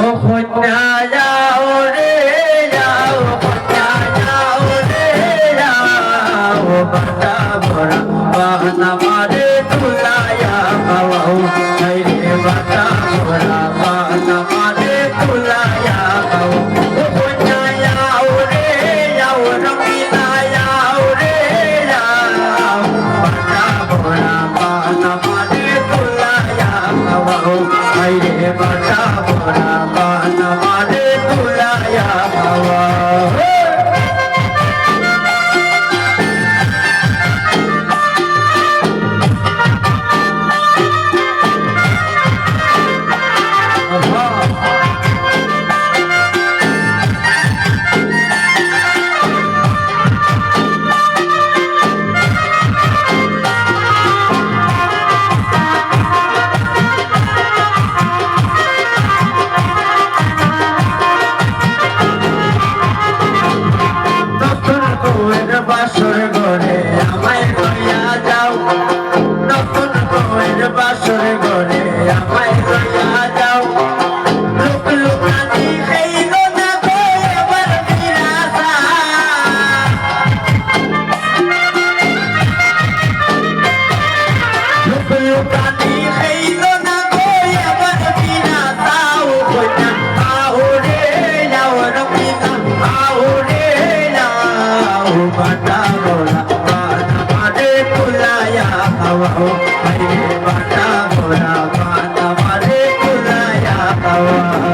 ও কন্যা যাও রে যাও, কন্যা যাও রে যাও, বাটা ভরা বাহানা মারে তুলায়া খাওয়াও, রে বাটা ভরা বাহানা মারে তুলায়া খাও। ও কন্যা যাও রে যাও, রঙিনা যাও রে যাও, বাটা ভরা বাহানা মারে তুলায়া খাওয়াও, রে বাটা ভরা বাহানা মারে তুলায়া খাওয়াও। বাসর ঘরে আমায় লইয়া যাও, নতুন বউয়ের বাসর ঘরে আমায় লইয়া যাও, লোক লোকানি খাইল না গো এবার বিরাসা, লোক লোকানি খাইল না গো এবার বিরাসা। ও কইনা আও রে যাও, রবিনা আও রে যাও, বাটা ভরা বাহানা মারে তুলায়া খাওয়াও, রে বাটা ভরা বাহানা মারে তুলায়া খাওয়াও।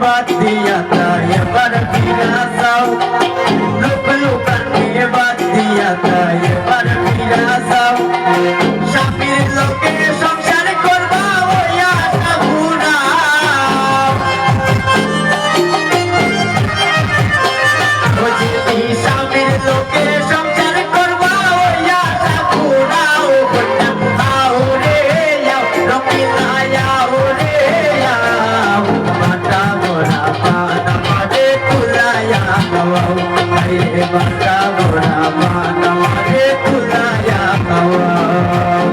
বাদ দিয়া তাই এবার ফিরাসাও, লোক লোকানিয়ে বাদ দিয়া তাই এবার ফিরাসাও, স্বামীর লোকে সংসার করবা ওই আশা ঘুরাও, ও যদি স্বামীর লোকে সংসার করবা ওই আশা ঘুরাও, কন্যা আও রে যাও, রঙিনা যাও রে যাও, বাটা ভরা বাহানা মারে তুলায়া খাওয়াও, রে বাটা ভরা বাহানা মারে তুলায়া খাওয়াও।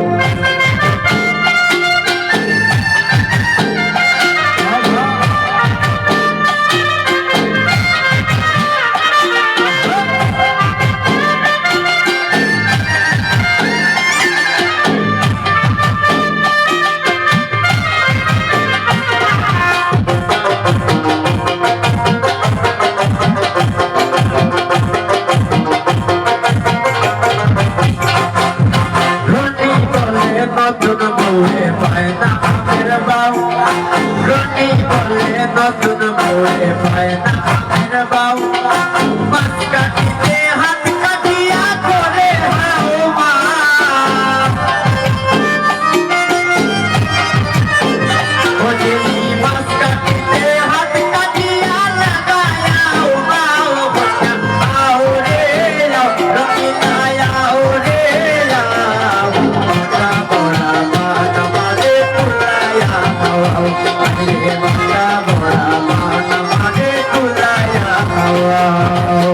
নতুন বউয়ে পায় না আমের বাউ, রনি বলে নতুন বউয়ে পায় না আমের বাউ, মাছ কাটিতে হাত কাটিয়া করে হাও মা, ও যদি মাছ কাটিতে হাত কাটিয়া লাগায়া ও মা, ও কন্যা আও রে যাও, রঙিনা আও রে যাও, বাটা ভরা বাহানা মারে তুলায়া খাওয়াও, রে বাটা ভরা বাহানা মারে তুলায়া খাওয়াও।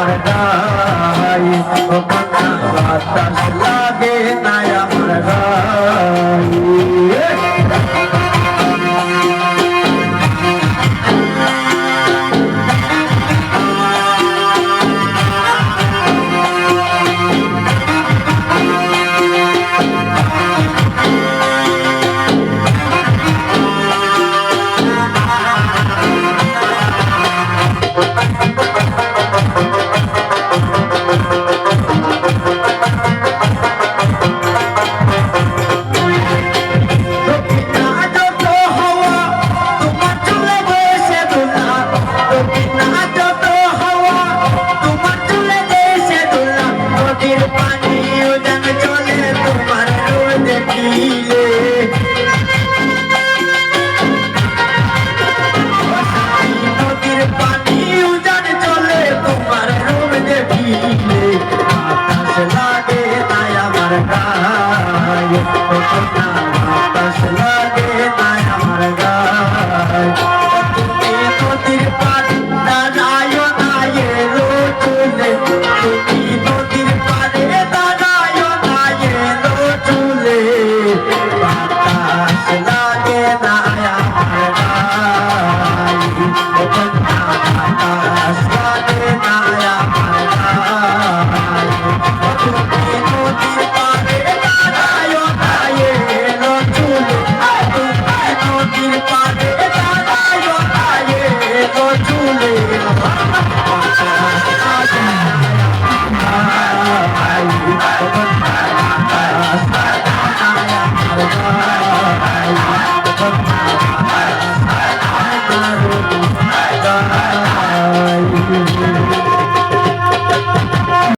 আমার নাই ও কন্যা বাতাস